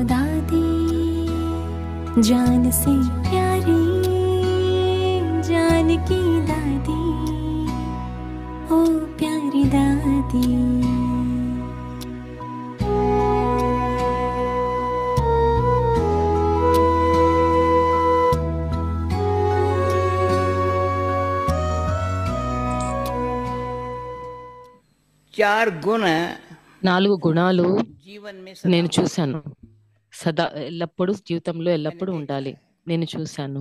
दादी जान से प्यारी जान की दादी ओ प्यारी दादी। चार गुण 4 గుణాలు जीवन में నేను చూశాను. సదా ఎల్లప్పుడూ జీవితంలో ఎల్లప్పుడూ ఉండాలి. నేను చూశాను.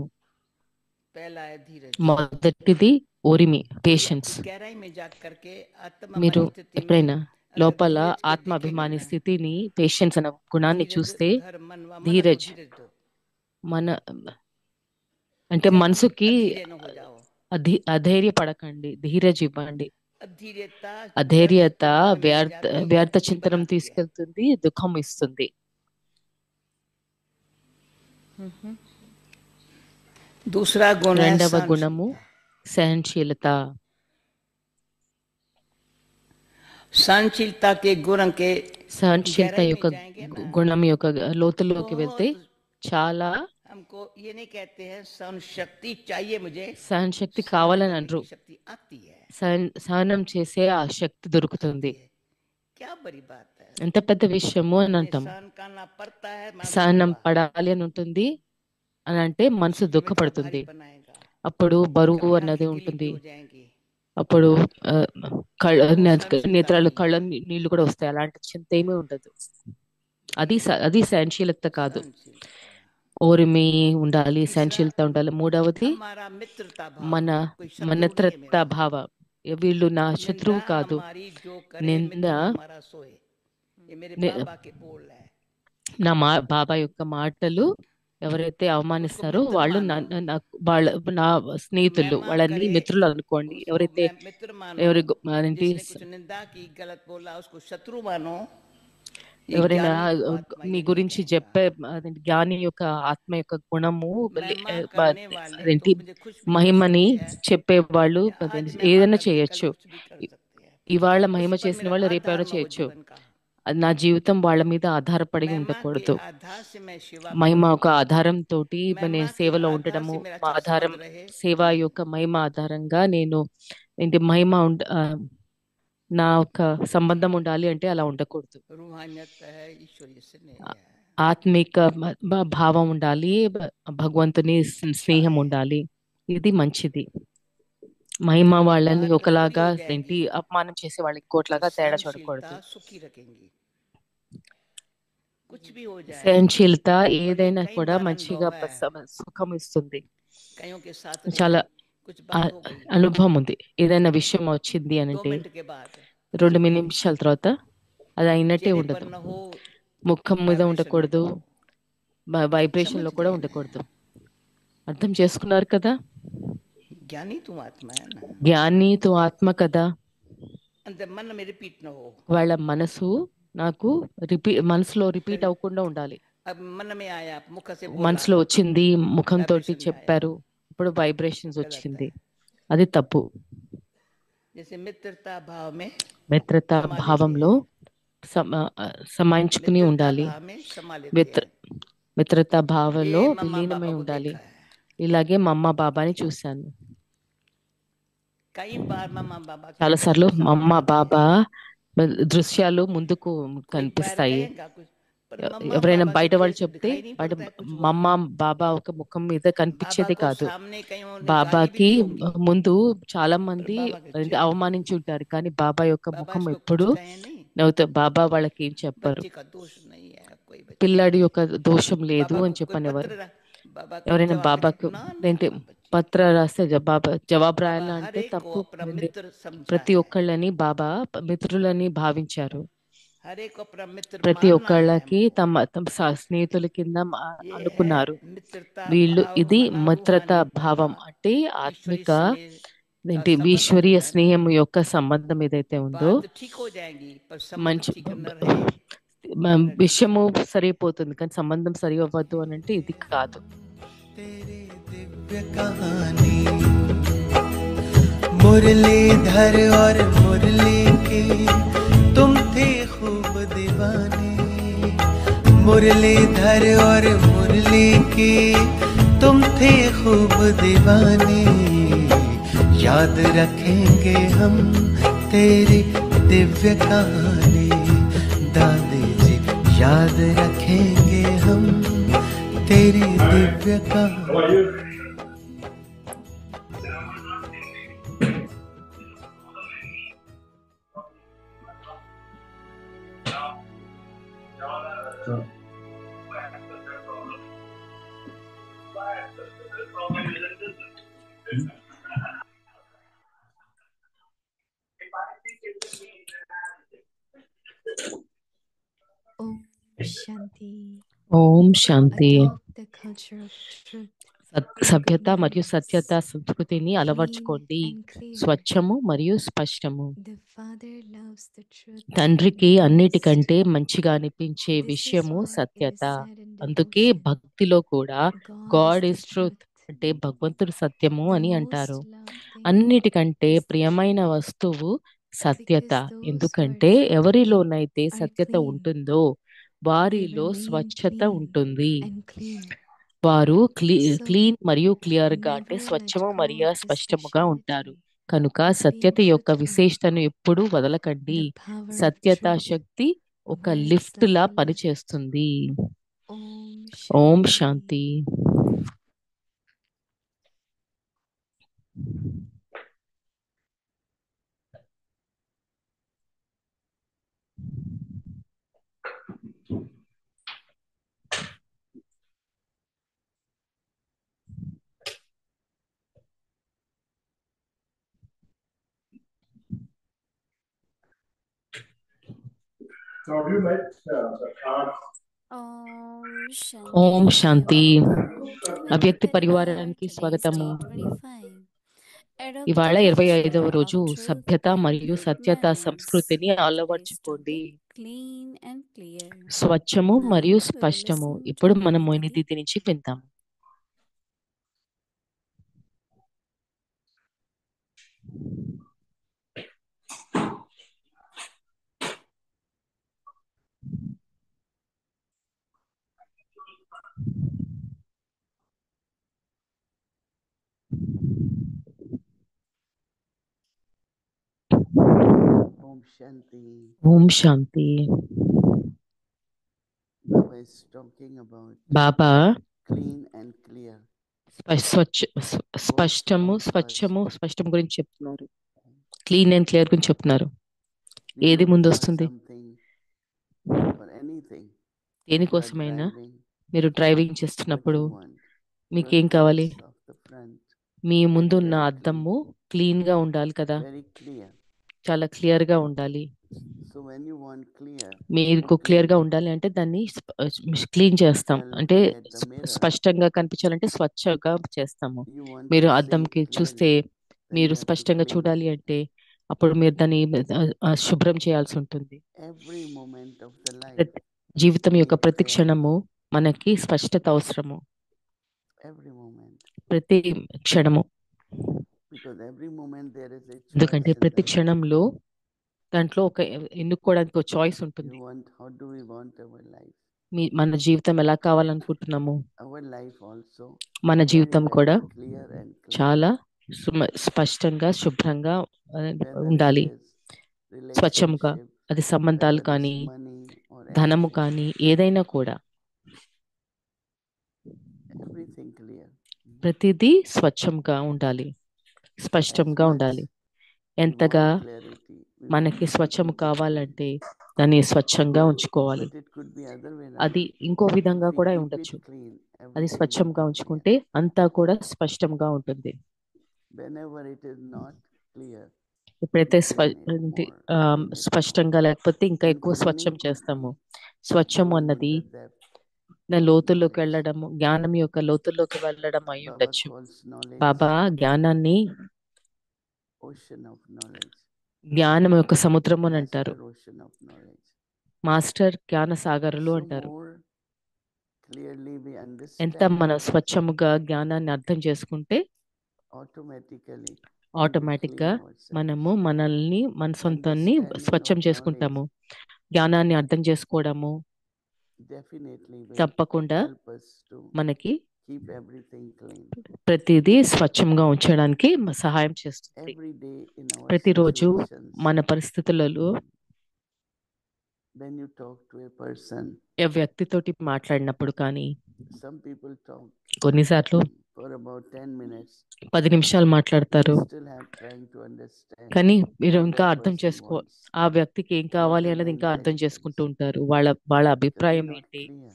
पहला है धीरज। మొదటిది ఓరిమి, పేషెన్స్. गहराई में जा करके మీరు आत्माभिमानी स्थिति में ఎప్పుడైనా లోపల धीरज को ఆత్మాభిమాని देखेंगे ना, స్థితిని, పేషెన్స్ అనే గుణాన్ని धीरज చూస్తే धर मन व मन को ధీరజ్ धीरज दो, మన అంటే మనసుకి अधीरे न हो जाओ। అధైర్యపడకండి, ధీరజ్ ఇవ్వండి. अधीरता అధైర్యత व्यर्थ चिंतन में ले వ్యర్థ जाती है, వ్యర్థ दुखी చింతనం बनाती है। తీసుకెళ్తుంది, దుఃఖం ఇస్తుంది. दूसरा गुण है రెండవ सहनशीलता। గుణము సహనశీలత. सहनशीलता के गुण के సహనశీలత गहराई యొక్క में जाएंगे ना, గుణం యొక్క లోతులోకి వెళ్తే बहुत చాలా हमको ये नहीं कहते हैं सहन शक्ति चाहिए मुझे, సహన శక్తి सहन కావాలని करने అనరు. की शक्ति आती है। సహనం చేసే ఆ శక్తి దొరుకుతుంది. क्या बड़ी बात है, ఎంత పెద్ద విషయము అని అంటాం. सहन करना पड़ता है, मन సహనం दुखा, పడాలి అని ఉంటుంది అని అంటే మనసు जिम्मेदारी దుఃఖపడుతుంది. बनाएगा, అప్పుడు బరువు कभी అన్నది आंखें गीली ఉంటుంది. भी हो जाएंगी। అప్పుడు सहनशीलता నేత్రాలు नहीं కళ్ళ है, నీళ్లు కూడా వస్తాయి. అలాంటి చింత ఏమీ ఉండదు. అది సహనశీలత కాదు. सहनशीलता। ఓరిమి ఉండాలి, तीसरा, సహనశీలత ఉండాలి. మూడవది हमारा मित्रता भाव, మన कोई शत्रु नहीं है మనత్రత मेरा। భావ. వీళ్ళు నా निंदा శత్రువు కాదు. हमारी जो करे నింద मित्र हमारा सोए, ये मेरे ని- बाबा के बोल है। నా బాబా యొక్క మాటలు ఎవరైతే అవమానిస్తారో उसको मित्र వాళ్ళు मानो। నా స్నేహితులు, महिमा వాళ్ళని करे, మిత్రులు అనుకోండి. उसको ఎవరైతే मैं मित्र मानो। ఎవరి అదేంటి जिसने कुछ निंदा की, गलत बोला, उसको शत्रु मानो। ये ఎవరైనా ज्ञानी को आत्मा మీ ये नहीं గురించి कहेगा। చెప్పే అదేంటి జ్ఞాని యొక్క ఆత్మ యొక్క గుణము महिमा करने वाले అదేంటి तो मुझे कुछ भी कर మహిమని सकते हैं। చెప్పేవాళ్ళు आज అదేంటి महिमा ఏదైనా करके कल చేయొచ్చు. कुछ भी कर सकते हैं। ఇవాళ उस మహిమ पर చేసిన मेरा వాళ్ళు आधार రేపెవరో न हो చేయొచ్చు. जीवन का। అది నా జీవితం వాళ్ళ మీద ఆధారపడి महिमा के ఉండకూడదు. आधार से मैं सेवा మహిమ करूं, ఒక ఆధారం తోటి నేను महिमा के సేవలో आधार ఉండడము, से मेरा మా अच्छा ఆధారం संबंध रहे। సేవ యొక్క మహిమ ఆధారంగా నేను ఏంటి మహిమ నా ఒక సంబంధం ఉండాలి అంటే అలా ఉండకూడదు. रूहानियत है, ईश्वरीय स्नेह है। ఆత్మిక భావం ఉండాలి, భగవంతుని స్నేహం ఉండాలి. ఇది మంచిది. మహిమ जो వాళ్ళని बात ఒకలాగా बुरी हो ఏంటి जाएगी, అపమానం చేసే వాళ్ళకి तो ఇంకోట్లాగా తేడా सहनशीलता చూడకూడదు. सुखी रखेंगी। कुछ भी हो जाए, సహనశీలత बोले ఏదైనా कई కూడా बार మంచిగా अनुभव है, సుఖం ఇస్తుంది. कईयों के साथ చాలా रहे, कुछ बात हो गई, అనుభవం ఉంది. ఏదైనా విషయం వచ్చింది 2 అనంటే मिनट के बाद 2 నిమిషాల తర్వాత అది అయినట్టే चेहरे ఉండదు. पर न हो, ముఖం మీద वाइब्रेशन में ఉండకూడదు, जाओ। వైబ్రేషన్ లో समझ కూడా गए ना? ఉండకూడదు. అర్థం చేసుకున్నారు కదా? ज्ञानी तुम आत्मा है ना, జ్ఞాని తో ఆత్మ కదా. अंदर मन में रिपीट न हो। వాళ్ళ మనసు నాకు మనసులో రిపీట్ అవ్వకుండా ఉండాలి. अब मन में आया, मुख से बोला, మనసులో వచ్చింది, ముఖంతో वाइब्रेशन में आया, చెప్పారు, ఇప్పుడు వైబ్రేషన్స్ गलत వచ్చింది. है। అది తప్పు. जैसे मित्रता भाव में మిత్రత समा लेते భావంలో हैं, సమాయించుకుని मित्रता ఉండాలి. भाव में समा लेते మిత్ర हैं। మిత్రత భావంలో ये मम्मा విలీనమై पापा को ఉండాలి. देखा है, ఇలాగే మా అమ్మ బాబాని చూశాను. कई बार मम्मा पापा के చాలా సార్లు दृश्य మా అమ్మ सामने आते బాబా हैं। దృశ్యాలు ముందుకు कोई बाहर కనిపిస్తాయి. कहेगा कुछ, पर मम्मा ఎవరైనా पापा के బయట వాళ్ళు चेहरे से చెప్తే दिखाई नहीं బయట पड़ता है कुछ మా होना। అమ్మ బాబా ఒక ముఖం మీద बाबा కనిపించేది को కాదు. सामने कईयों ने गाली भी బాబాకి दी होंगी, ముందు చాలా पर మంది बाबा के चेहरे, అవమానించి ఉంటారు, కానీ బాబా యొక్క बाबा ముఖం इसको कुछ ఎప్పుడు कहे नहीं, బాబా వాళ్ళకి ఏం చెప్పరు. बच्चे का दोष नहीं है, कोई बच्चे పిల్లాడి యొక్క దోషం లేదు बाबा అని को कोई చెప్పనేవారు. पत्र बाबा को ఎవరైనా जवाब బాబాకు ना ఏంటి ना बच्चे, పత్ర రాస్తే జవాబు बाबा రాయాలా हर అంటే एक को తప్పు. अपना मित्र समझा ప్రతి है, ఒక్కళ్ళని బాబా మిత్రులని భావించారు. हर एक को अपना मित्र ప్రతి मानना है ఒక్కళ్ళకి हमको। తమ తమ స్నేహితుల కింద ये है అనుకున్నారు. मित्रता వీళ్ళు भाव, ఇది मना మిత్రత रूहानियत का భావం भाव, అంటే ईश्वरी ఆత్మిక स्नेह का ఏంటి संबंध ఈశ్వరీయ जो है ना, స్నేహం యొక్క సంబంధం ఏదైతే ఉందో बात ठीक हो जाएगी, पर संबंध మంచి ठीक न रहे, విషయము సరిపోతుంది, కానీ సంబంధం సరి అవ్వద్దు అని అంటే ఇది కాదు. तेरे दिव्य कहानी मुरलीधर और मुरली के तुम थे खूब दीवाने, मुरलीधर और मुरली के तुम थे खूब दीवाने, याद रखेंगे हम तेरी दिव्य कहानी। दादी जी याद रखेंगे हम तेरी दिव्य कहानी। Om Shanti. ఓం శాంతి. Adopt the culture of truth, సభ్యత మరియు సత్యత సంస్కృతిని clean అలవర్చుకోండి. and clear. స్వచ్ఛము మరియు స్పష్టము. The Father loves the truth. తండ్రికి most. అన్నిటికంటే మంచిగా అనిపించే This is విషయము why it is సత్యత. said in అందుకే devotion, భక్తిలో కూడా God God is is the truth truth. అంటే భగవంతుడు సత్యము The అని most అంటారు. loved thing అన్నిటికంటే is the ప్రియమైన truth. వస్తువు సత్యత. Because those who are ఎందుకంటే truthful ఎవరిలోనైతే are సత్యత clean. ఉంటుందో They వారిలో remain స్వచ్ఛత clean ఉంటుంది. and clear. వారు So క్లీన్ మరియు క్లియర్ గా అంటే never let స్వచ్ఛము go మరియు of the స్పష్టముగా ఉంటారు. speciality కనుక of being సత్యత యొక్క truthful. విశేషతను ఎప్పుడూ వదలకండి. The power of సత్యతా truth శక్తి ఒక works lift the law lift. పనిచేస్తుంది. Om ఓం Shanti. శాంతి. So have you met the card? Om Shanti. ఓం శాంతి. Welcome అవ్యక్త to Paravar. పరివారానికి Today is స్వాగతము. day 25. Adopt ఇవాళ the 25వ culture రోజు of truth సభ్యత and మరియు good సత్యత manners. సంస్కృతిని Today's అలవర్చుకోండి. topic, clean and clear. స్వచ్ఛము Now మరియు we will స్పష్టము. listen to ఇప్పుడు మనం Moini మోయిని Didi. దీది నుంచి విందాం. Om Shanti. ఓం శాంతి. Baba is talking about Baba clean and clear. స్పష్టము స్పష్టం గురించి చెప్తున్నారు. క్లీన్ అండ్ క్లియర్ గురించి చెప్తున్నారు. We ఏది look ముందు for వస్తుంది? something, for anything. You are దేనికోసమైనా driving, మీరు డ్రైవింగ్ what చేస్తున్నప్పుడు you want. మీకేం Your కావాలి? glass of the front, మీ ముందున్న very అద్దము క్లీన్ గా ఉండాలి కదా, very clear. చాలా క్లియర్ గా ఉండాలి. So when you want clear, మీకు to క్లియర్ clean, గా ఉండాలి అంటే దాన్ని క్లీన్ చేస్తాం. while అంటే looking at the mirror, స్పష్టంగా కనిపించాలంటే స్వచ్ఛగా చేస్తాము. you want మీరు to see అద్దంకి చూస్తే clearly, then మీరు you have to స్పష్టంగా clean చూడాలి అంటే అప్పుడు మీరు దాన్ని శుభ్రం చేయాల్సి ఉంటుంది. every moment of the life. ప్రతి జీవితం యొక్క need ప్రతి clarity. క్షణము మనకి స్పష్టత అవసరము. Every moment. ప్రతి క్షణము, Because every moment there is a ఎందుకంటే choice in ప్రతి the life. క్షణంలో దాంట్లో ఒక ఎన్నుకోవడానికి ఒక చాయిస్ ఉంటుంది. How do we want our life? మన జీవితం ఎలా కావాలనుకుంటున్నాము? Our life also మన very, జీవితం very కూడా clear and clean. చాలా స్పష్టంగా శుభ్రంగా Whether ఉండాలి. it is స్వచ్ఛముగా, relationship, అది సంబంధాలు whether కానీ it's money or ధనము anything, కానీ ఏదైనా కూడా everything clear. ప్రతిదీ స్వచ్ఛంగా ఉండాలి, As స్పష్టంగా much ఉండాలి. we ఎంతగా want clarity, we మనకి want స్వచ్ఛము everything to be కావాలంటే దాన్ని స్వచ్ఛంగా ఉంచుకోవాలి. But it could be other way అది around. ఇంకో If విధంగా we కూడా keep it ఉండొచ్చు. clean, అది everything will స్వచ్ఛంగా be clear. ఉంచుకుంటే అంతా కూడా స్పష్టంగా ఉంటుంది. Whenever it is not clear, ఎప్పుడైతే we clean it more, clean it more. స్పష్టంగా లేకపోతే ఇంకా And ఎక్కువ cleaning స్వచ్ఛం could చేస్తాము. be స్వచ్ఛము going అన్నది into depth నా of లోతుల్లోకి knowledge. వెళ్ళడము, జ్ఞానం యొక్క లోతుల్లోకి వెళ్ళడం అయి Baba ఉండొచ్చు. calls knowledge బాబా జ్ఞానాన్ని ocean of knowledge. జ్ఞానం యొక్క సముద్రం అని అంటారు. Master ocean of knowledge. Master జ్ఞాన సాగరులు So అంటారు. more clearly we ఎంత understand, మనం స్వచ్ఛముగా జ్ఞానాన్ని అర్థం చేసుకుంటే automatically ఆటోమేటిక్ గా మనము మన సొంతాన్ని Understanding స్వచ్ఛం of చేసుకుంటాము. జ్ఞానాన్ని అర్థం చేసుకోవడము, definitely will తప్పకుండా help us to మనకి keep everything clean. ప్రతిదీ స్వచ్ఛంగా ఉంచడానికి సహాయం చేస్తుంది. Every day in our ప్రతిరోజు situations, మన పరిస్థితులలో when you talk to a person, వ్యక్తితోటి మాట్లాడినప్పుడు కానీ some people talk కొన్నిసార్లు for about 10 minutes. 10 నిమిషాలు మాట్లాడతారు, We still have trying to understand కానీ మీరు what ఇంకా that అర్థం person wants. ఆ వ్యక్తికి ఏం కావాలి What are అన్నది the ఇంకా అర్థం intentions? చేసుకుంటూ ఉంటారు. వాళ్ళ Because అభిప్రాయం they're not ఏంటి clear.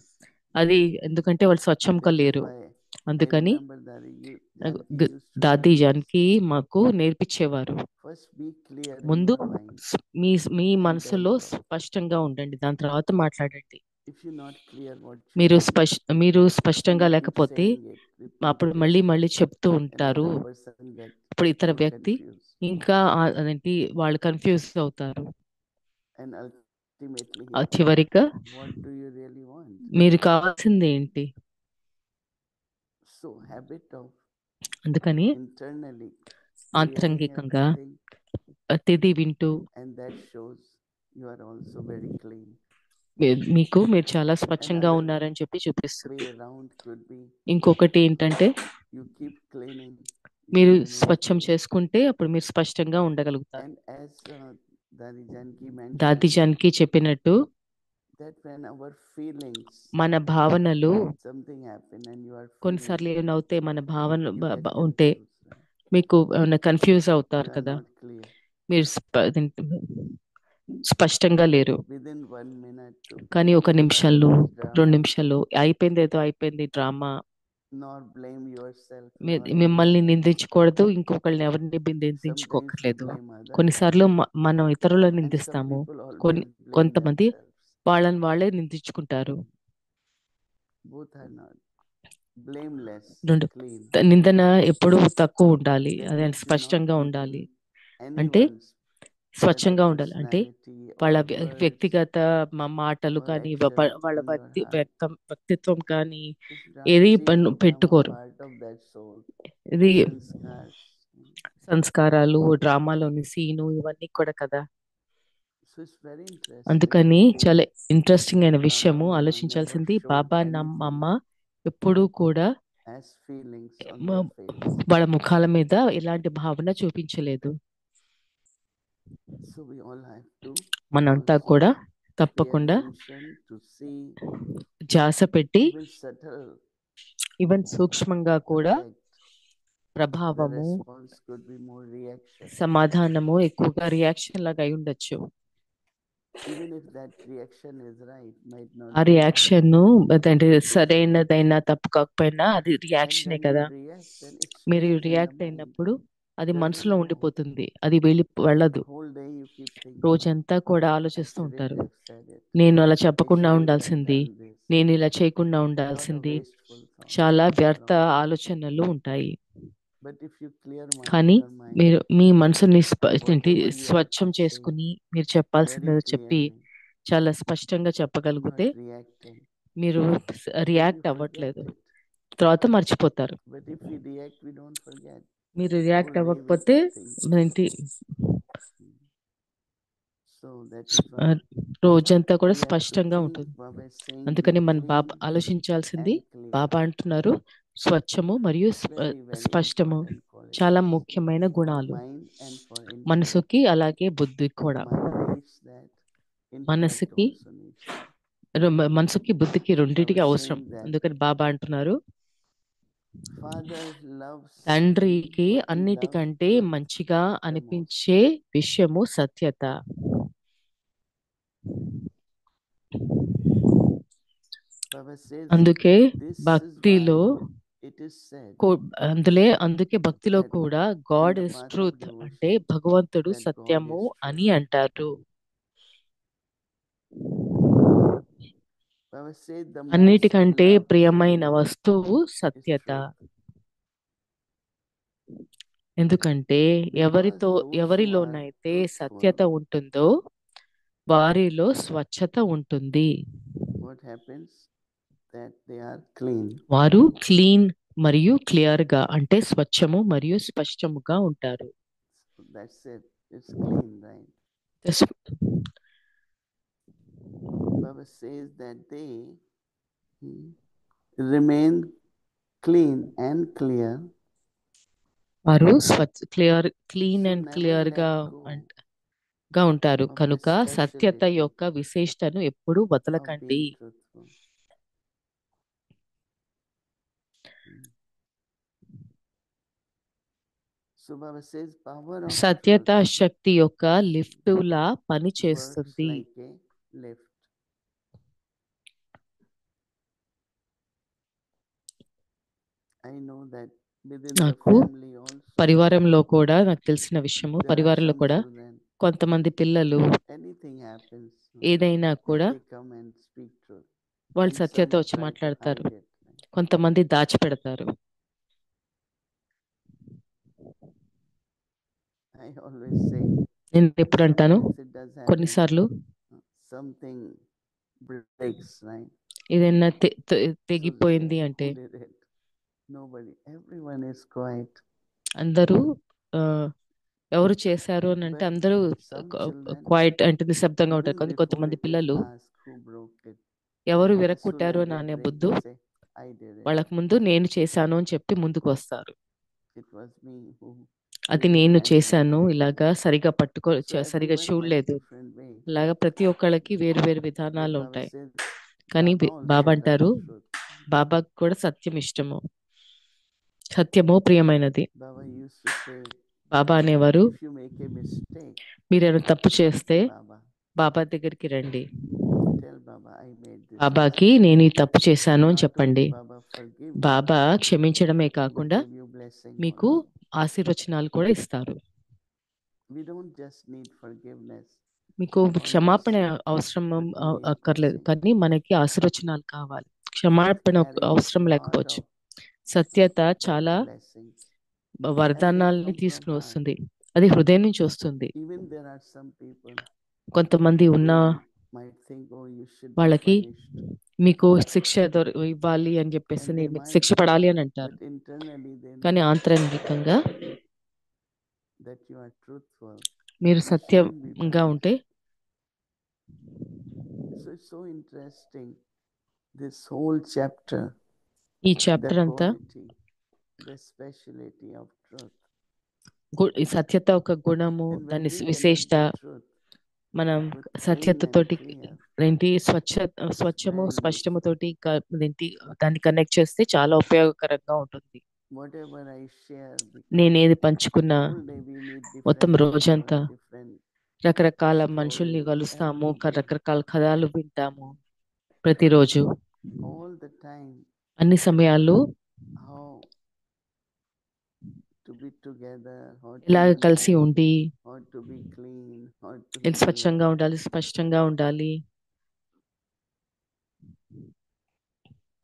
అది, ఎందుకంటే వాళ్ళు స్వచ్ఛంగా That is లేరు. why I అందుకని remember that Janki used to దాది tell us, జానకి మాకు నేర్పించేవారు, first be clear in ముందు your mind me and then మనసులో talk. స్పష్టంగా ఉండండి, దాని తర్వాత మాట్లాడండి. If you're not clear what you మీరు want, మీరు and స్పష్టంగా you keep లేకపోతే saying it అప్పుడు repeatedly, మళ్ళీ చెప్తూ ఉంటారు. another person get ఇప్పుడు ఇతర more వ్యక్తి confused. ఇంకా అదేంటి వాళ్ళు కన్ఫ్యూజ్ అవుతారు. And ultimately he asks, చివరిగా what do you really want? మీరు కావాల్సింది ఏంటి? So habit of అందుకని internally hearing ఆంతరంగికంగా everything, ప్రతిదీ వింటూ and that shows you are also very clean. మీరు చాలా స్వచ్ఛంగా Another ఉన్నారని చెప్పి చూపిస్తుంది. way around could be ఇంకొకటి ఏంటంటే you keep cleaning, you మీరు will remain స్వచ్ఛం clean. చేసుకుంటే అప్పుడు మీరు స్పష్టంగా ఉండగలుగుతారు. And as Dadi Janki దాది mentioned, జానకి చెప్పినట్టు that when our feelings, మన భావనలు something happen and you are feeling, కొన్నిసార్లు ఏమవుతే మన భావన you get ఉంటే confused, right? మీకు కన్ఫ్యూజ్ You అవుతారు are కదా, not clear. మీరు స్పష్టంగా లేరు. Within 1 minute, 2 కానీ ఒక minutes, నిమిషాలు, start this 2 drama, నిమిషాలు అయిపోయింది drama. nor blame yourself, nor మిమ్మల్ని anyone. నిందించకూడదు, ఇంకొకళ్ళని ఎవరిని Sometimes we నిందించుకోకర్లేదు. blame others, కొన్నిసార్లు మనం ఇతరులను and some నిందిస్తాము, people always blame కొంతమంది themselves. వాళ్ళే నిందించుకుంటారు. Both are not blameless, రెండు clean. నిందన ఎప్పుడూ తక్కువ ఉండాలి, That అదే means you're not స్పష్టంగా ఉండాలి. taking అంటే anyone's, whether స్వచ్ఛంగా ఉండాలి అంటే personality వాళ్ళ or words వ్యక్తిగత మాటలు or కానీ actions వాళ్ళ in your heart. వ్యక్తిత్వం కానీ This ఏది drama become a పెట్టుకోరు. part of that soul. ఇది Sanskars. సంస్కారాలు, డ్రామాలోని సీను ఇవన్నీ కూడా కదా. So it's very interesting అందుకని to see చాలా ఇంట్రెస్టింగ్ అయిన Baba విషయము Mama ఆలోచించాల్సింది, never showed బాబా anything నమ్మమ్మ ఎప్పుడూ కూడా as feelings on మ- their face. వాళ్ళ ముఖాల మీద ఎలాంటి భావన చూపించలేదు. So we all have to మనంతా also కూడా pay తప్పకుండా attention to see ధ్యాస పెట్టి even subtle ఈవెన్ సూక్ష్మంగా కూడా effect. The ప్రభావము, response could be more reaction. సమాధానము ఎక్కువగా రియాక్షన్ లాగా అయి ఉండొచ్చు. Even if that reaction is right, might not ఆ be right. రియాక్షన్ అంటే సరైనదైనా తప్పు కాకపోయినా అది And రియాక్షనే when కదా. you react, then it మీరు stays in the react mind. అయినప్పుడు అది Doesn't మనసులో go. ఉండిపోతుంది, అది వెళ్ళదు. Whole day you keep thinking, రోజంతా కూడా I ఆలోచిస్తూ shouldn't ఉంటారు, have said it. నేను అలా I చెప్పకుండా shouldn't have ఉండాల్సింది, done this. నేను ఇలా చేయకుండా Lot of ఉండాల్సింది, wasteful thoughts చాలా go వ్యర్థ around. ఆలోచనలు ఉంటాయి. But if you clear కానీ your mind మీరు మీ మనసుని whatever you have స్వచ్ఛం to say చేసుకుని మీరు very చెప్పాల్సిందో చెప్పి clearly, చాలా స్పష్టంగా not చెప్పగలిగితే reacting, మీరు then రియాక్ట్ you forget అవ్వట్లేదు, it. తర్వాత మర్చిపోతారు. But if we react, we don't forget. మీరు రియాక్ట్ Whole day we అవ్వకపోతే keep thinking. ఏంటి So that is why రోజంతా కూడా we have to స్పష్టంగా think. ఉంటుంది. Baba is saying, అందుకని be మన clean ఆలోచించాల్సింది, and clear. బాబా అంటున్నారు స్వచ్ఛము మరియు Very, very స్పష్టము important quality చాలా ముఖ్యమైన for గుణాలు, mind and for intellect. మనసుకి అలాగే బుద్ధి కూడా. Mind needs that. Intellect మనసుకి also needs that. మనసుకి బుద్ధికి రెండిటికి Baba అవసరం. saying that అందుకని బాబా అంటున్నారు, Father loves తండ్రికి what he loves అన్నిటికంటే truth మంచిగా the most. అనిపించే విషయము సత్యత. Baba says, అందుకే this is భక్తిలో why it is said అందుకే భక్తిలో that కూడా in God the is path of truth devotion అంటే భగవంతుడు that God సత్యము is truth. అని అంటారు. Baba said the most అన్నిటికంటే loved ప్రియమైన thing వస్తువు is సత్యత. truth. ఎందుకంటే Because those who are ఎవరిలోనైతే సత్యత truthful, ఉంటుందో వారిలో స్వచ్ఛత ఉంటుంది. what happens? That they are clean. వారు క్లీన్ మరియు క్లియర్ గా అంటే స్వచ్ఛము మరియు స్పష్టముగా ఉంటారు. So that's it. It's clean, right? Yes. Baba Baba says that they remain clean and clear. వారు clean So and never clear let గా ఉంటారు of కనుక the సత్యత speciality యొక్క విశేషతను ఎప్పుడూ of వదలకండి. being truthful. So Baba says power of సత్యత truth శక్తి యొక్క లిఫ్టులా పని works చేస్తుంది. like a lift. I know that within the నాకు family also పరివారంలో కూడా నాకు తెలిసిన విషయము, there are పరివారంలో some కూడా children, కొంతమంది పిల్లలు anything happens, ఏదైనా కూడా they come and speak truth. వాళ్ళు And సత్యత some వచ్చి try to మాట్లాడతారు, hide it. కొంతమంది దాచిపెడతారు. I always say నేను ఎప్పుడు అంటాను, sometimes it does happen, కొన్నిసార్లు something breaks, right? ఏదైనా So they say, తెగిపోయింది అంటే who did it? Nobody. Everyone is quiet. అందరూ ఆ, ఎవరు చేశారు అని అంటే But అందరూ some children, క్వైట్ అంటే నిశ్శబ్దంగా ఉంటారు. even కానీ before కొంతమంది it is పిల్లలు asked who broke it, ఎవరు as soon విరక్కొట్టారు as అని they అనే break, బుద్ధు they say, I did it. వాళ్ళకు ముందు నేను చేశాను అని చెప్పి ముందుకు వస్తారు. It was me who అది didn't నేను handle చేశాను, it. ఇలాగా సరిగా So సరిగా everyone has చూడలేదు. different way. ఇలాగా ప్రతి ఒక్కళ్ళకి వేరు వేరు But విధానాలు Baba ఉంటాయి. says, కానీ Baba also బాబా loves అంటారు, truth. బాబాకు కూడా సత్యం ఇష్టము, సత్యము ప్రియమైనది. Baba used to say, బాబా అనేవారు, if you make a mistake, మీరేమైనా తప్పు చేస్తే Baba, బాబా దగ్గరికి రండి, tell Baba I made this బాబాకి mistake. నేను ఈ తప్పు చేశాను అని Not చెప్పండి. only Baba forgive you, Baba క్షమించడమే but he will కాకుండా give you blessing మీకు also. ఆశీర్వచనాలు కూడా ఇస్తారు. We don't just need forgiveness. మీకు క్షమాపణ అవసరం అక్కర్లేదు, కానీ మనకి ఆశీర్వచనాలు కావాలి. క్షమాపణ అవసరం లేకపోవచ్చు. సత్యత చాలా Blessings. వరదానాలని తీసుకుని వస్తుంది, అది హృదయం నుంచి వస్తుంది. Even there are some people కొంతమంది ఉన్న who might think, oh, you should be వాళ్ళకి punished. మీకు శిక్ష ఇవ్వాలి అని చెప్పేసి, And they మీకు might శిక్ష పడాలి అని అంటారు. But internally they కానీ know ఆంతరంగికంగా that you are truthful. మీరు You shouldn't be సత్యంగా punished. ఉంటే. So it's so interesting. This whole chapter, ఈ the చాప్టర్ అంతా quality, the speciality of truth. ఈ సత్యత ఒక గుణము, And when దాని we విశేషత. connect the truth మనం with clean సత్యతతోటి and clear, ఏంటి స్వచ్ఛము very స్పష్టముతోటి ఏంటి దాన్ని కనెక్ట్ చేస్తే చాలా ఉపయోగకరంగా ఉంటుంది. whatever I share, నేనేది పంచుకున్నా whole day we meet మొత్తం different రోజంతా people, different రకరకాల మనుషుల్ని stories, కలుస్తాము, every day, రకరకాల కథలు వింటాము ప్రతిరోజు. all the time. అన్ని సమయాలు How to be together, how to ఇలాగ be కలిసి nice, ఉండి how to be clean, how to ఎంత be స్వచ్ఛంగా ఉండాలి, స్పష్టంగా ఉండాలి.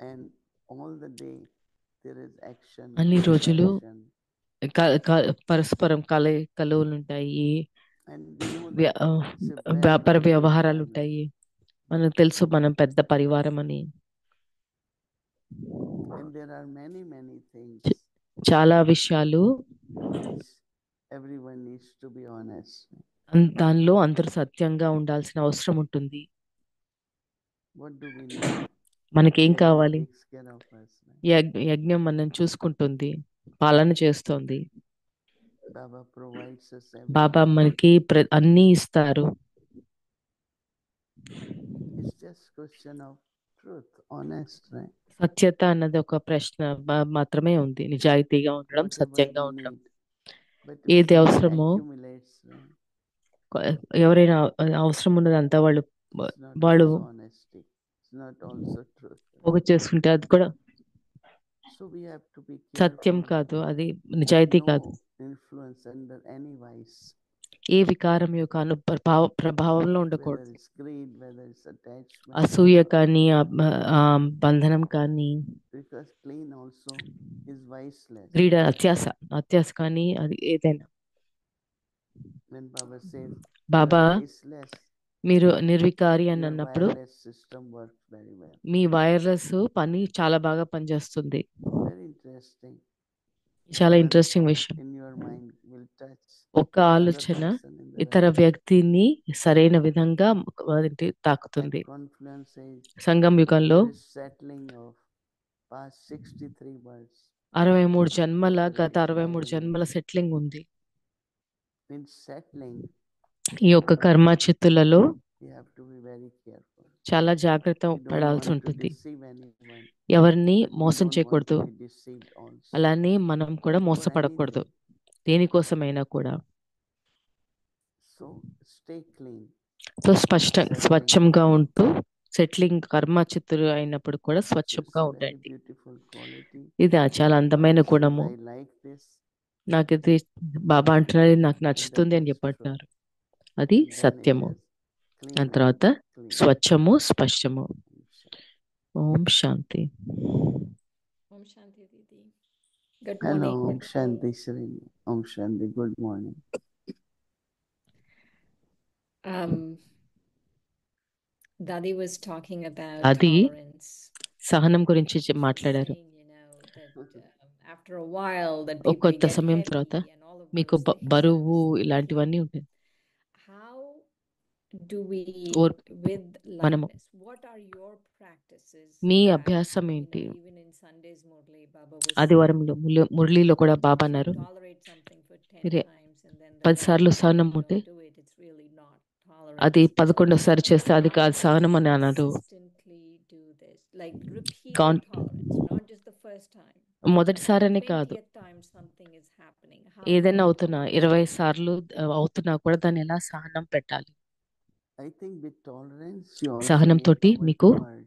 and all the day there is action, అన్ని రోజులు interaction. పరస్పరం కలయికలు ఉంటాయి, And we know that it's a very, వ్యాపార very big వ్యవహారాలు family. ఉంటాయి. మనకు తెలుసు మనం పెద్ద పరివారం అని. And there are many, many things చాలా విషయాలు in which everyone needs to be honest. దానిలో అందరూ సత్యంగా ఉండాల్సిన అవసరం ఉంటుంది. What do we need? మనకేం Yajna కావాలి? takes care of us, right? యజ్ఞం మనం చూసుకుంటుంది, పాలన చేస్తుంది. Baba provides us బాబా everything. మనకి అన్నీ ఇస్తారు. It's just question of truth, honest, right? సత్యత అన్నది ఒక ప్రశ్న మాత్రమే ఉంది, నిజాయితీగా ఉండడం, Whatever సత్యంగా we ఉండడం. need. But ఏది when it అవసరమో, accumulates, right? ఎవరైనా అవసరం ఉన్నదంతా వాళ్ళు It's not వాళ్ళు also honesty. It's not also truth. పోగు చేసుకుంటే అది కూడా So we have to be Satyam careful. కాదు, అది నిజాయితీ కాదు. No influence under any vice. ఏ వికారం యొక్క ప్రభావంలో Whether ఉండకూడదు. it's greed, whether it's attachment. అసూయ కానీ ఆ బంధనం కానీ, Because clean also is viceless. క్రీడ అత్యాస కానీ, అది ఏదైనా. When Baba says Baba you are viceless, మీరు నిర్వికారి అని your అన్నప్పుడు wireless system works very well. మీ వైర్లెస్ పని చాలా బాగా పనిచేస్తుంది. Very interesting. చాలా one ఇంట్రెస్టింగ్ thought విషయం. in your mind will touch ఒక the other ఆలోచన person in the ఇతర right way. వ్యక్తిని సరైన విధంగా తాకుతుంది. At confluence age, సంగం యుగంలో there is settling of past 63 births. 63 జన్మల There గత is 63 marriage. జన్మల సెట్లింగ్ ఉంది. In settling, ఈ యొక్క కర్మచిత్తులలో you have to be very careful. చాలా జాగ్రత్త We don't పడాల్సి want to ఉంటుంది. deceive anyone, ఎవరిని but we మోసం don't want చేయకూడదు, to be deceived also. అలానే మనం కూడా For మోసపడకూడదు anything. దేనికోసమైనా కూడా. So stay clean. So Settling. స్వచ్ఛంగా ఉంటూ సెట్లింగ్ కర్మచిత్తులు అయినప్పుడు కూడా It's స్వచ్ఛంగా a very ఉండండి. beautiful quality. ఇది చాలా అందమైన So గుణము. I like this, నాకు ఇది బాబా అంటున్నారు, ఇది నాకు and నచ్చుతుంది that అని is చెప్పంటున్నారు. true. అది And then it సత్యము. is clean దాని and తర్వాత clean. స్వచ్ఛము స్పష్టము. Om Shanti. Om Shanti Didi. Good Hello, morning. Om Shanti Srini. Om Shanti, good morning. Dadi was talking about అది tolerance. సహనం గురించి She was మాట్లాడారు. saying, that after a while that ఒక people కొంత get సమయం heavy తర్వాత and all of మీకు those things. బరువు ఇలాంటివన్నీ ఉంటాయి. How do we with మనము lightness? What are your practices? Me that, అభ్యాసం ఏంటి? even in Sundays Murli Baba was saying, ఆదివారంలో మురళిలో కూడా బాబా you అన్నారు, tolerate something for 10 మీరే times and then 10 సార్లు సహనం don't ఉంటే do it, it's really not అది tolerance. 11సారి చేస్తే అది కాదు సహనం అని అన్నారు. Consistently do this, like repeat Con- tolerance, not just the first time. మొదటిసారనే కాదు, 20th time something is happening. How ఏదైనా do we అవుతున్నా tolerate? 20 సార్లు అవుతున్నా కూడా దాన్ని ఎలా సహనం పెట్టాలి. I think with tolerance, you also సహనం need తోటి power మీకు to merge.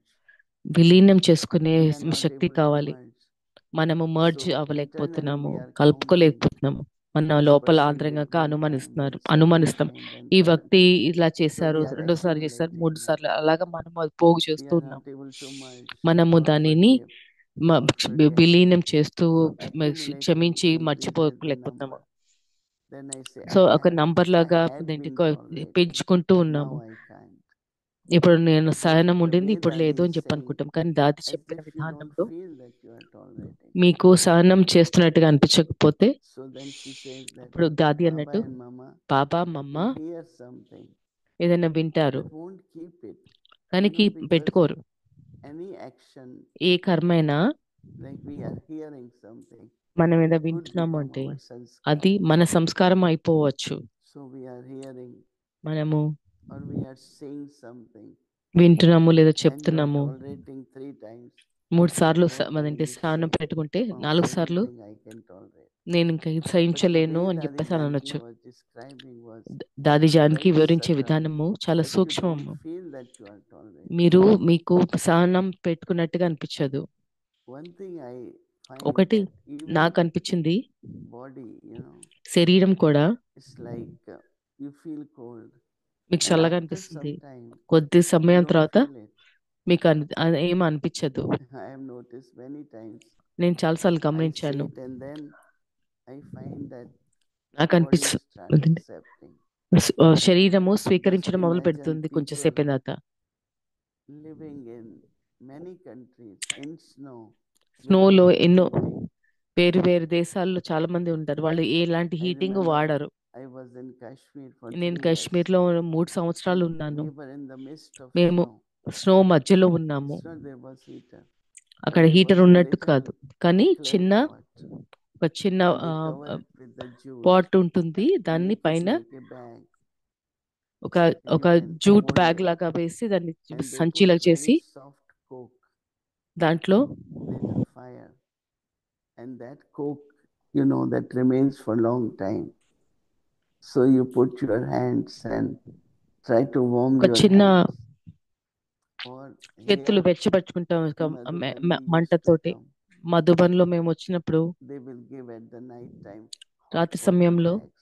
విలీనం చేసుకునే We are not Shakti able to కావాలి. merge. మనము merge So అవ్వలేకపోతున్నాము, internally we are కలుపుకోలేకపోతున్నాము. మన this లోపల person ఆంతరంగంగా did one అనుమానిస్తాం. time, then second ఈ time. వ్యక్తి ఇలా చేశారు, we are రెండోసారి చేశారు, accumulating 3 that. సార్లు, అలాగా మనం అది పోగు We చేస్తూ are ఉన్నాం. not able to merge. మనము God దానిని forgive, God forget. విలీనం చేస్తూ So accumulating క్షమించి increases the మర్చిపోలేకపోతున్నాము. number. Then I say, so I ఒక నంబర్ I లాగా had దేంటి been tolerating, పెంచుకుంటూ but ఉన్నాము. now I can't. ఇప్పుడు నేను సహనం the ఉండింది, way ఇప్పుడు Dadi లేదు is అని చెప్పి saying, అనుకుంటాం. కానీ దాది as చెప్పిన if you don't విధానంలో feel that you are tolerating. మీకు సహనం చేస్తున్నట్టుగా అనిపించకపోతే, So then she says that ఇప్పుడు దాది Baba అన్నట్టు and Mama బాబా మమ్మ will hear something, ఏదైనా వింటారు but won't keep it. కానీ Because పెట్టుకోరు. any action, A కర్మైనా like we are hearing something, మనం ఏదో could వింటున్నాము become అంటే our sanskar. అది మన సంస్కారం అయిపోవచ్చు. So we are hearing మనము or we are saying something వింటున్నాము లేదా and you are చెప్తున్నాము, tolerating 3 times. 3 సార్లు What will అదంటే you సహనం say? పెట్టుకుంటే Oh, 4 I సార్లు don't think I can tolerate. నేను ఇంకా ఇది But the సహించలేను way అని Dadi చెప్పేసి అని Janki అనొచ్చు. was describing was దాది జాన్కి very వివరించే subtle, విధానము చాలా that you సూక్ష్మము. don't feel that you are tolerating. మీకు సహనం పెట్టుకున్నట్టుగా అనిపించదు. One thing I find ఒకటి that even నాకు అనిపించింది, body, శరీరం కూడా it's like you feel cold. మీకు And చల్లగా after అనిపిస్తుంది. some time, కొద్ది you సమయం don't తర్వాత feel it. మీకు ఏం అనిపించదు. I have noticed many times. నేను చాలాసార్లు I గమనించాను. sit and then I find that నాకు body అనిపిస్తుంది start accepting. శరీరము స్వీకరించడం Just మొదలు imagine పెడుతుంది people కొంచెంసేపు తర్వాత. living in many countries in snow స్నోలో without ఎన్నో heating. వేరు వేరు దేశాల్లో చాలా మంది ఉంటారు, వాళ్ళు ఎలాంటి I హీటింగ్ remember వాడరు. I was in Kashmir for నేను 3 years. కాశ్మీర్లో 3 సంవత్సరాలు ఉన్నాను. We were in the midst of మేము snow. స్నో మధ్యలో ఉన్నాము. It's not there was heater. అక్కడ There హీటర్ was a ఉన్నట్టు little కాదు, కానీ clay చిన్న pot, ఒక చిన్న and they cover it with the jute pot ఉంటుంది, and దాన్ని make it పైన like a bag. ఒక And ఒక you can jute hold bag it. లాగా వేసి దాన్ని And they put సంచిలాగా చేసి very soft coke, దాంట్లో little fire. And that coke, that remains for a long time. So you put your hands and try to warm ఒక your చిన్న hands. Or చేతులు here వెచ్చబెట్టుకుంటాం in Madhuban, we used to మంటతోటి. come. మధుబన్లో మేము వచ్చినప్పుడు They will give at the night time hot రాత్రి water సమయంలో bags.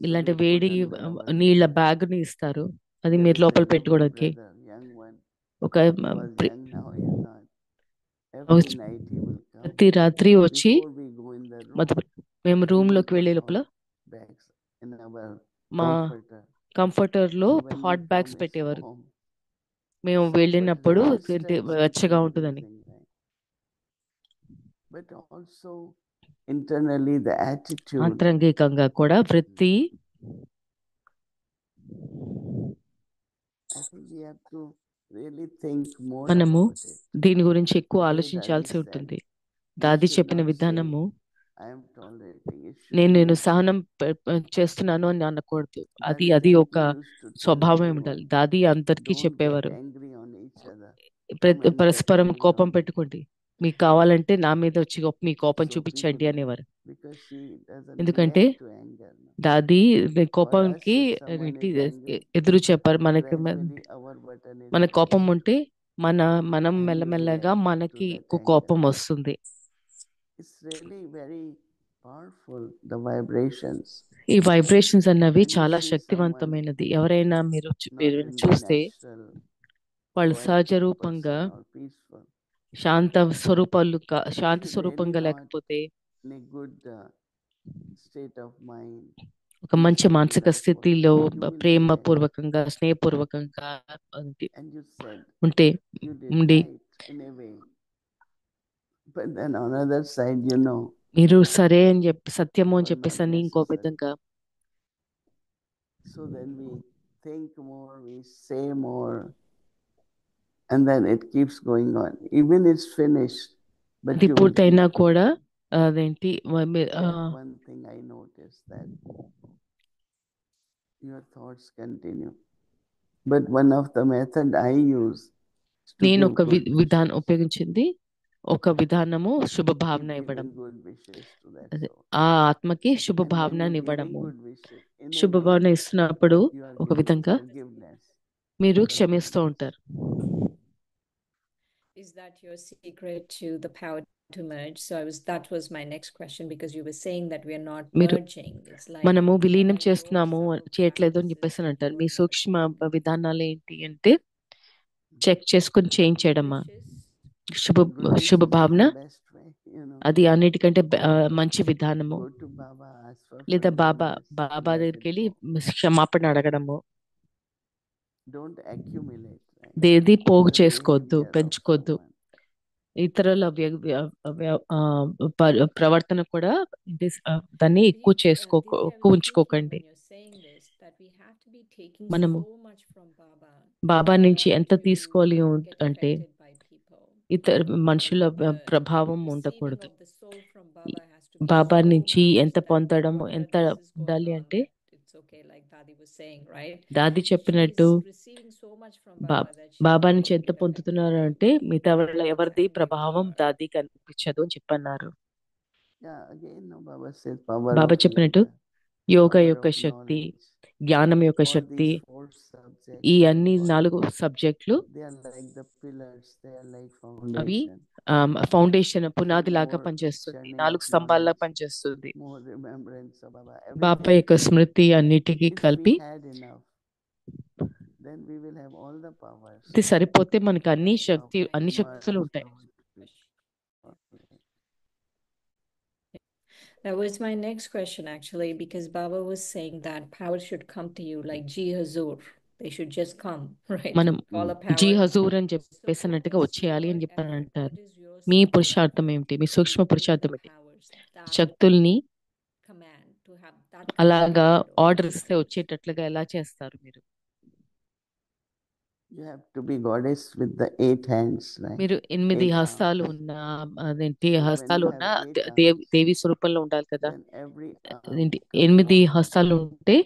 ఇలాంటి we put వేడి under our నీళ్ళ bed. బ్యాగ్ని ఇస్తారు. అది There మీరు is a లోపల lovely పెట్టుకోవడానికి. brother, young one. ఒక He was young, now he is not. Every night he will come. ప్రతి రాత్రి వచ్చి Before we go in the room, మేము he రూమ్ will లోకి put వెళ్ళే లోపల hot bags in our మా comforter. కంఫర్టర్లో So when we hot come, bags it's పెట్టేవారు. warm. మేము But వెళ్ళినప్పుడు resistance వెచ్చగా keep ఉంటుందని. increasing, right? But also internally the attitude. ఆంతరంగికంగా కూడా వృత్తి I think we have to really think more మనము about it. దీని గురించి ఎక్కువ The way ఆలోచించాల్సి Dadi ఉంటుంది. said, దాది you should చెప్పిన not say, విధానము I am tolerating. It should నేను be, సహనం చేస్తున్నాను అని అనకూడదు. అది Dadi ఒక Janki used to tell స్వభావం everyone, ఉండాలి. దాది అందరికీ don't చెప్పేవారు, get angry on each other. Come and get పరస్పరం angry కోపం on me. పెట్టుకోండి, మీకు కావాలంటే నా మీద వచ్చి మీ కోపం So చూపించండి people, అనేవారు. because she doesn't ఎందుకంటే react to anger. No? దాది For us, కోపంకి if someone is angry, ఎదురు చెప్పారు. మనకి gradually our button is మన కోపం pressed, ఉంటే మనం and you మెల్లమెల్లగా react to మనకి that కోపం anger. వస్తుంది. It's really very powerful, the vibrations. ఈ వైబ్రేషన్స్ అన్నవి When you చాలా see someone శక్తివంతమైనది. ఎవరైనా మీరు not in the చూస్తే natural, వాళ్ళు సహజ poetic రూపంగా person or peaceful, Shanta Shanta really స్వరూపంగా not లేకపోతే in a good state of mind, ఒక మంచి peaceful, మానసిక delightful, స్థితిలో you will be Prema there. పూర్వకంగా స్నేహపూర్వకంగా And you said, ఉంటే you did ఉండి right in a way. But then on the other side, you know, మీరు సరే అని చెప్పి సత్యము you అని are not చెప్పేసి అని ఇంకో necessary. విధంగా So then we think more, we say more, and then it keeps going on. Even it's finished, but అది you will పూర్తయినా keep కూడా going. అదేంటి That one thing I noticed, that your thoughts continue. But one of the method I use is to నేను give ఒక good విధానం wishes. ఉపయోగించింది ఒక విధానము శుభ భావన Keep ఇవ్వడం. giving good wishes to that అదే soul. ఆ ఆత్మకి శుభ And when భావన you're giving ఇవ్వడము. good wishes, in a శుభ way, భావన ఇస్తున్నప్పుడు you are ఒక giving విధంగా forgiveness, మీరు క్షమిస్తూ forgiveness. ఉంటారు. Is that your secret to the power to merge? So that was my next question, because you were saying that we are not మీరు merging. It's like మనము what విలీనం are your చేస్తున్నాము subtle చేయట్లేదు అని practices చెప్పేసి అని అంటారు. before me you సూక్ష్మ merge? విధానాలు ఏంటి అంటే చెక్ చేసుకుని Good చేయించడమా. wishes. శుభ Good శుభ wishes is భావన the best way, you know. అది అన్నిటికంటే మంచి విధానము. Go to Baba, ask for లేదా forgiveness, బాబా let దగ్గరికి it వెళ్ళి go. క్షమాపణ అడగడము. Don't accumulate, right? దేది పోగు The చేసుకోవద్దు, behavior of పెంచుకోవద్దు. someone. ఇతరుల ప్రవర్తన కూడా దాన్ని ఎక్కువ Divya, ఎక్కువ I'm thinking ఉంచుకోకండి. when you're saying this that we have to be taking మనము so much from Baba Baba in నుంచి order ఎంత to తీసుకోవాలి get అంటే affected by people. ఇతర మనుషుల The ప్రభావం receiving ఉండకూడదు. of the soul from Baba has to be Baba so నుంచి much ఎంత that పొందడం whatever ఎంత this is going ఉండాలి on, అంటే that it's okay, like Dadi was saying, right? దాది She's చెప్పినట్టు receiving so much from బా Baba that she's Baba not నుంచి going to ఎంత get affected పొందుతున్నారు by అంటే మిగతా people వాళ్ళ what's ఎవరిది angry with ప్రభావం her. దాది కనిపించదు అని చెప్పన్నారు. Yeah, again, no, Baba says power Baba of చెప్పినట్టు yoga, యోగ power యొక్క of శక్తి, knowledge. జ్ఞానం యొక్క All Shakti, these four subjects, ఈ you know, అన్ని for 4 సబ్జెక్టులు they are like the pillars, they are like అవి foundation. ఫౌండేషన్ పునాది Give లాగా more పనిచేస్తుంది. churning 4 of స్తంభాల్లా knowledge, పనిచేస్తుంది. more remembrance of Baba, Baba everything. యొక్క స్మృతి అన్నిటికీ If కలిపి we had enough, then we will have all the powers. ఇది సరిపోతే మనకి అన్ని of అన్ని merge, శక్తులు ఉంటాయి. That was my next question, actually, because Baba was saying that power should come to you like Ji Hazur. They should just come, right? మనం You call a ji power. హజూర్ అని So చెప్పేసి what అన్నట్టుగా is వచ్చేయాలి your అని చెప్పని effort? అంటారు. What is your me subtle పురుషార్థం effort ఏమిటి? మీ to సూక్ష్మ give పురుషార్థం the ఏంటి? powers that శక్తుల్ని command, to have that అలాగా command over ఆర్డర్ the ఇస్తే powers? వచ్చేటట్లుగా ఎలా చేస్తారు మీరు? You have to be goddess with the 8 hands, right? మీరు 8 8 హస్తాలు arms. ఉన్న అదేంటి So when హస్తాలు you ఉన్న have 8 arms, దేవి స్వరూపంలో ఉండాలి కదా. then every అదేంటి arm 8 comes హస్తాలు ఉంటే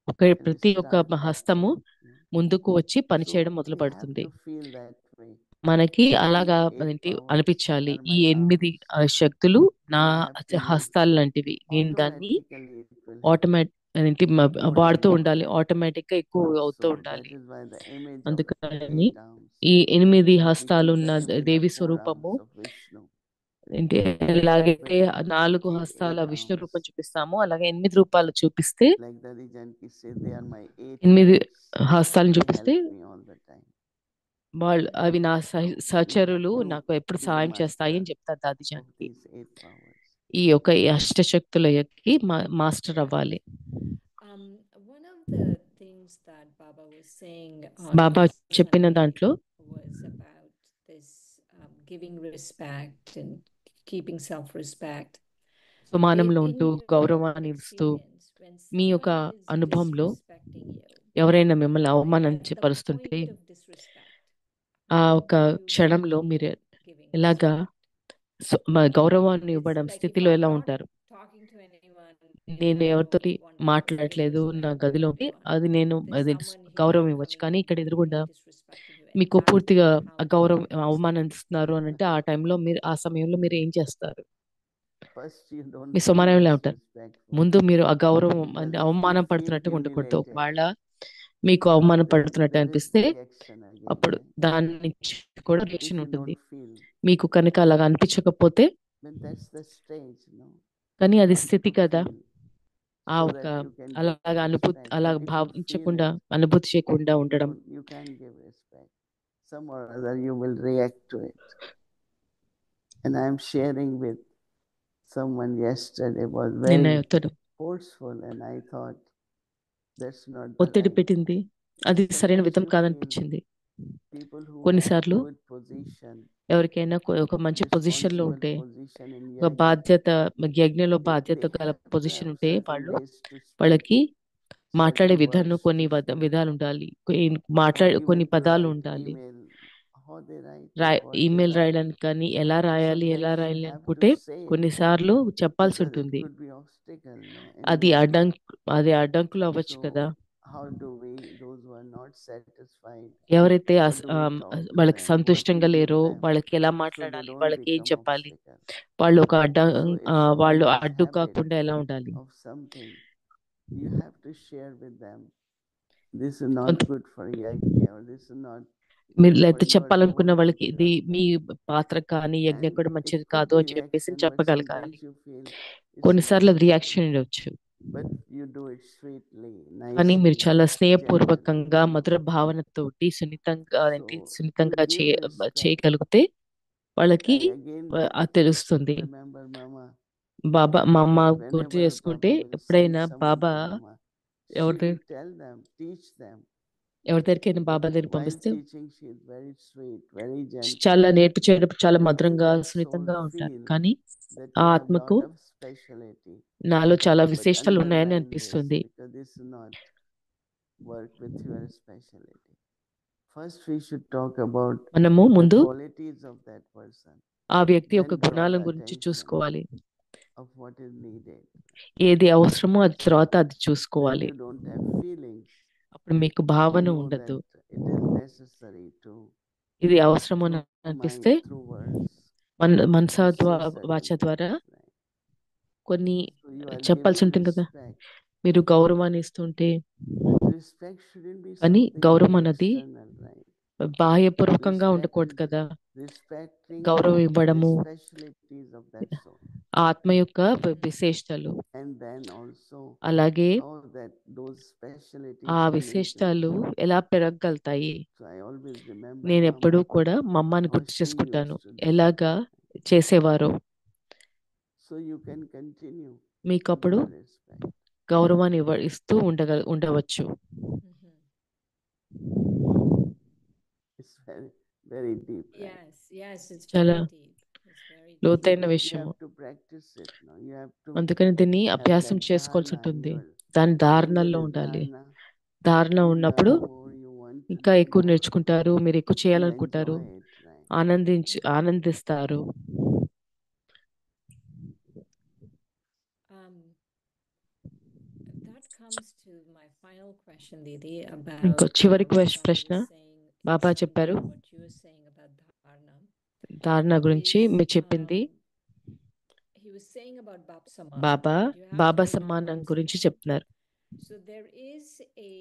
and ప్రతి ఒక్క start హస్తము acting. ముందుకు వచ్చి పని So చేయడం మొదలు we have పెడుతుంది. to feel that way. మనకి These అలాగా 8 అదేంటి powers అనిపించాలి. are ఈ my 8 arms. శక్తులు నా And I have to use హస్తాలు లాంటివి. నేను దాన్ని automatically it will happen. అదేంటి More వాడుతూ and more. ఉండాలి. ఆటోమేటిక్ గా ఎక్కువ అవుతూ So that ఉండాలి. is why the image of అందుకని 8 arms, ఈ 8 which హస్తాలు is ఉన్న the image దేవి of 4 స్వరూపము arms of Vishnu. అంటే ఎలాగైతే When 4 keep హస్తాల 8 విష్ణు arms, రూపం చూపిస్తామో అలాగే 8 రూపాలు చూపిస్తే like Dadi Janki said, they are my 8 8 hands. హస్తాలను They చూపిస్తే help me all the time. వాళ్ళు అవి నా So we have సహచరులు to నాకు ఎప్పుడు be the సహాయం చేస్తాయి master అని చెప్తారు దాది of జానకి. these 8 powers. ఈ యొక్క అష్టశక్తులకి మాస్టర్ అవ్వాలి. One of the things that Baba was saying on బాబా చెప్పిన Sunday దాంట్లో was about this giving respect and keeping self-respect. సమానంలో ఉంటూ in your గౌరవాన్ని ఇస్తూ experience, when మీ యొక్క someone is అనుభవంలో disrespecting you, ఎవరైనా మిమ్మల్ని like at the అవమానపరుస్తుంటే point of disrespect, ఆ how ఒక do you క్షణంలో feel మీరు giving ఎలాగా respect? గౌరవాన్ని It's ఇవ్వడం like if స్థితిలో I'm ఎలా not ఉంటారు? talking to anyone in నేను my ఎవరితోటి home, one person మాట్లాడట్లేదు నా disrespecting గదిలోకి, everyone, అది నేను there's అది someone గౌరవం here ఇవ్వచ్చు. coming కానీ in ఇక్కడ ఎదురుగుండా disrespecting you. మీకు At that పూర్తిగా point, how do you గౌరవం respond? అవమానిస్తున్నారు అని అంటే ఆ టైంలో మీరు ఆ సమయంలో మీరు ఏం చేస్తారు? First, you don't me feel సమానంలో ఉంటారు. disrespectful ముందు మీరు ఆ గౌరవం because అంటే if you అవమానం feel పడుతున్నట్టుగా ఉండకూడదు. humiliated, ఒకవేళ మీకు అవమానం then పడుతున్నట్టు there is అనిపిస్తే reaction again, అప్పుడు right? దాని నుంచి కూడా If రియాక్షన్ you ఉంటుంది. don't feel, మీకు కనుక అలాగా అనిపించకపోతే, then that's the stage, no? కానీ అది Not స్థితి to కదా, feel, ఆ so ఒక that you can get అలాగా అనుభూతి respect. అలా But if you feel భావించకుండా it, అనుభూతి చేయకుండా ఉండడం, you can't give respect. Some or other you will react to it. And I'm sharing with someone yesterday was నిన్న very అతను forceful, and I thought that's not the ఒత్తిడి right. పెట్టింది, అది సరైన Sometimes విధం you feel కాదనిపించింది. people who have కొన్నిసార్లు good position, ఎవరికైనా ఒక మంచి పొజిషన్ లో responsible ఉంటే, position in ఒక yajna, బాధ్యత యజ్ఞలో they బాధ్యత గల have to పొజిషన్ have ఉంటే certain వాళ్ళు ways to speak, వాళ్ళకి మాట్లాడే certain విధానం words కొన్ని to speak, విధాలు ఉండాలి. or కొన్ని even to పదాలు write ఉండాలి. email, how they write it, what they email write. రాయడానికి కానీ ఎలా రాయాలి Sometimes you have to అనుకుంటే say it కొన్నిసార్లు చెప్పాల్సి because it ఉంటుంది. could be obstacle, no, in అది that. అది అడ్డంకులు అవ్వచ్చు So కదా. how do we, those who are not satisfied, ఎవరైతే how do we talk to వాళ్ళకి them? What సంతుష్టంగా we give లేరో them వాళ్ళకి ఎలా so they మాట్లాడాలి, don't వాళ్ళకి ఏం become చెప్పాలి, obstacle? వాళ్ళు ఒక So if వాళ్ళు someone has అడ్డు habit కాకుండా ఎలా ఉండాలి. of something, you have to share with them. This is not కొంత good for yajna, or this is not మీరు good for లేకపోతే your చెప్పాలనుకున్న devotees. వాళ్ళకి ఇది మీ పాత్ర కానీ యజ్ఞ And కూడా it మంచిది could కాదు be అని చెప్పేసి reaction, but చెప్పగలగాలి. sometimes you feel it's కొన్నిసార్లు అది not, రియాక్షన్ ఉండొచ్చు, but you do it sweetly, కానీ మీరు nicely, చాలా gently. స్నేహపూర్వకంగా మధుర భావనతోటి సున్నితంగా So సున్నితంగా to give respect, చేయగలిగితే వాళ్ళకి I again అది తెలుస్తుంది. remember Mama. బాబా మా అమ్మ That గుర్తు whenever చేసుకుంటే, Baba will send ఎప్పుడైనా someone Baba to Mama, she ఎవరి will దగ్గర tell them, teach them. ఎవరి దగ్గరికైనా But బాబా దగ్గర while పంపిస్తే teaching, she is very sweet, very gentle, చాలా నేర్పించేటప్పుడు చాలా making మధురంగా that soul సున్నితంగా ఉంటారు. feel కానీ that ఆ you have ఆత్మకు lot of speciality. నాలో చాలా But విశేషాలు ఉన్నాయని underline this, అనిపిస్తుంది. because this is not work with your speciality. First, we should talk about మనము the ముందు qualities of that person, ఆ వ్యక్తి then యొక్క draw గుణాల the గురించి attention చూసుకోవాలి. of what is needed. ఏది అవసరమో అది తర్వాత అది When చూసుకోవాలి. you don't have feelings, అప్పుడు మీకు you భావన know that ఉండదు. it is necessary to, ఇది అవసరమో అని through అనిపిస్తే mind, through words, మనస to say వాచ certain ద్వారా things, right? కొన్ని So you are చెప్పాల్సి giving ఉంటుంది కదా. respect, మీరు గౌరవాన్ని ఇస్తుంటే, but respect shouldn't be కానీ something గౌరవం very అన్నది external, right? బాహ్యపూర్వకంగా ఉండకూడదు కదా. Respecting గౌరవం the ఇవ్వడము specialties of that soul, ఆత్మ యొక్క విశేషతలు, and then also అలాగే how that those specialties ఆ can విశేషాలు increase. ఎలా పెరగగలుగుతాయి. So I always remember నేను Mama, ఎప్పుడూ కూడా మా అమ్మని how గుర్తు she చేసుకుంటాను, used to do. ఎలాగా చేసేవారో. So you can continue మీకు to అప్పుడు give respect. గౌరవాన్ని ఇస్తూ ఉండవచ్చు. It's very, very deep, right? Yes, yes, it's చాలా very deep. It's very deep. లోతైన Because you విషయము. have to practice it now. You have to అందుకని దీన్ని have అభ్యాసం that చేసుకోవాల్సి dharana in ఉంటుంది. your. దాని When there ధారణల్లో is ఉండాలి. dharana, ధారణ you ఉన్నప్పుడు learn more, you want to ఇంకా do ఎక్కువ more, నేర్చుకుంటారు, మీరు ఎక్కువ you చేయాలనుకుంటారు, enjoy it, right? ఆనందిస్తారు. That comes to my final question, Didi, ఇంకో about చివరి Baba ప్రశ్న was saying, బాబా extending చెప్పారు. on what you were saying about dharana. ధారణ గురించి Is మీరు చెప్పింది. he was saying about Bab Saman. Baba But you have Baba to సమానం remember గురించి something. చెప్తున్నారు. So there is a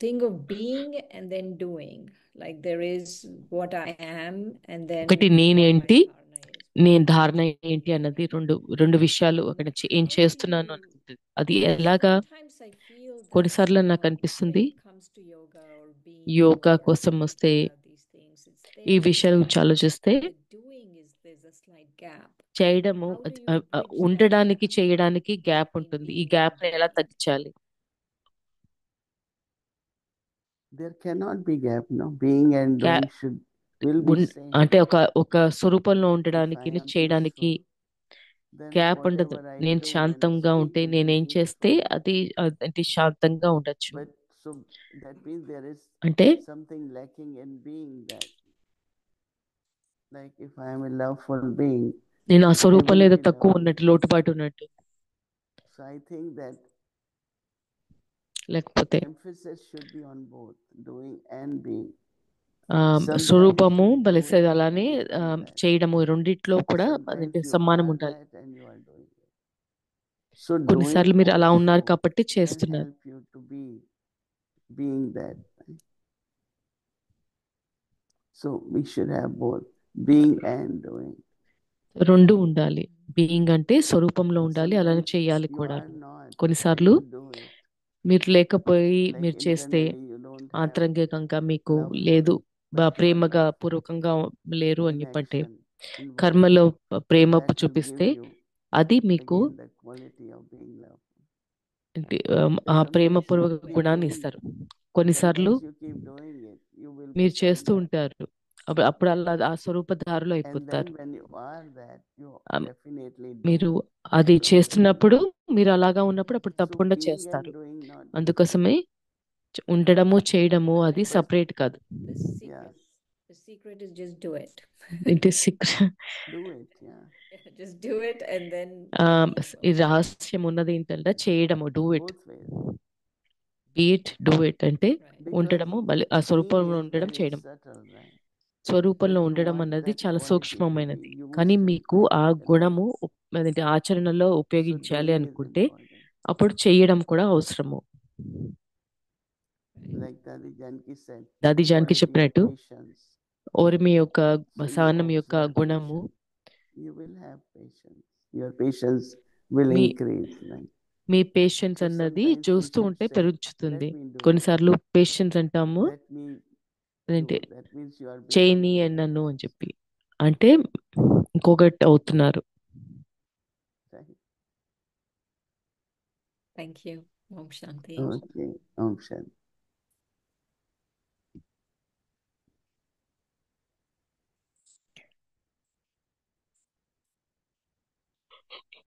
thing of being and then doing. Like there is what I am and then ఒకటి what my నేనేంటి, dharana is. నేను ధారణ ఏంటి అన్నది రెండు విషయాలు. అక్కడ ఏం How do చేస్తున్నాను you? అనుకుంటుంది. అది Because eలాగా sometimes I feel that కొన్నిసార్లు నాకు when అనిపిస్తుంది, it comes to yoga or being yoga or కోసం thinking వస్తే about these things, it's ఈ there, విషయాల గురించి ఆలోచిస్తే but the doing is there's a slight gap. చేయడము How do you bridge that ఉండడానికి gap చేయడానికి గ్యాప్ between ఉంటుంది. ఈ being and గ్యాప్ ని ఎలా doing? తగ్గించాలి? There cannot be gap, no? Being and గ్యా doing will be same. అంటే ఒక స్వరూపంలో If ఉండడానికి I am చేయడానికి peaceful, then గ్యాప్ ఉండదు. whatever I నేను do and శాంతంగా speak ఉంటే will be నేనేం చేస్తే peaceful. అది అంటే శాంతంగా ఉండొచ్చు. But so that means there is అంటే something lacking in being that. Like if I am a loveful being, నేను ఆ I స్వరూపంలో will ఏదో be తక్కువ loving. ఉన్నట్టు, లోటుపాటు ఉన్నట్టు. So I think that లేకపోతే emphasis should be on both doing and being. Sometimes స్వరూపము you do బలిసే it అలానే and you feel that. చేయడము రెండిట్లో కూడా Sometimes అదేంటి you సమానం are ఉండాలి. that and you are doing it. So కొన్నిసార్లు doing మీరు అలా ఉన్నారు also కాబట్టి can చేస్తున్నారు. help you to be being that. So we should have both being and doing. రెండు ఉండాలి. బీయింగ్ అంటే స్వరూపంలో ఉండాలి, అలానే Sometimes చేయాలి you కూడా. are not and కొన్నిసార్లు you do it. మీరు లేకపోయి Like మీరు చేస్తే internally you don't have ఆంతరంగికంగా మీకు loveful, లేదు, but you are ప్రేమగా loveful. పూర్వకంగా లేరు అని In చెప్పంటే action, in work, కర్మలో ప్రేమ that will give చూపిస్తే you అది మీకు again the quality of being loveful. ఏంటి, ఆ Sometimes ప్రేమపూర్వక you keep గుణాన్ని doing ఇస్తారు. it. కొన్నిసార్లు Sometimes you keep doing it, you will మీరు become చేస్తూ that. ఉంటారు, అప్పుడు అలా ఆ స్వరూపధారులు And అయిపోతారు. then when you are that, you Um, definitely మీరు do అది doing. చేస్తున్నప్పుడు, మీరు అలాగా ఉన్నప్పుడు అప్పుడు So తప్పకుండా being and చేస్తారు. doing not అందుకోసమే ఉండడము చేయడము But అది like సపరేట్ కాదు. the yeah, secret is just do it. ఇంటి secret do it, yeah. Just do it and then ఈ రహస్యం ఉన్నది ఏంటంటే చేయడము, do it, Both ways. Beat, do it అంటే right. Because ఉండడము, ఆ being స్వరూపంలో is ఉండడం, very చేయడం. subtle, right? స్వరూపంలో But you ఉండడం want అన్నది that చాలా quality to సూక్ష్మమైనది. be used కానీ in మీకు ఆ practically. గుణము అదేంటి ఆచరణలో So ఉపయోగించాలి doing is అనుకుంటే important. అప్పుడు చేయడం కూడా అవసరము. Like Dadi Janki said, దాది జానకి quality of చెప్పినట్టు patience. ఓర్మి యొక్క So you సహనం యొక్క observe గుణము patience. You will have patience. Your patience will me increase. Right? Me patience So అన్నది sometimes we చూస్తూ should ఉంటే say, పెరుగుతుంది. let me do it. కొన్నిసార్లు పేషెన్స్ అంటాము, Let me అదేంటి do. That means you are చేయని becoming that. నన్ను అని చెప్పి, అంటే ఇంకొకటి అవుతున్నారు. Right? Thank you. Om Shanti. Okay. Om Shanti.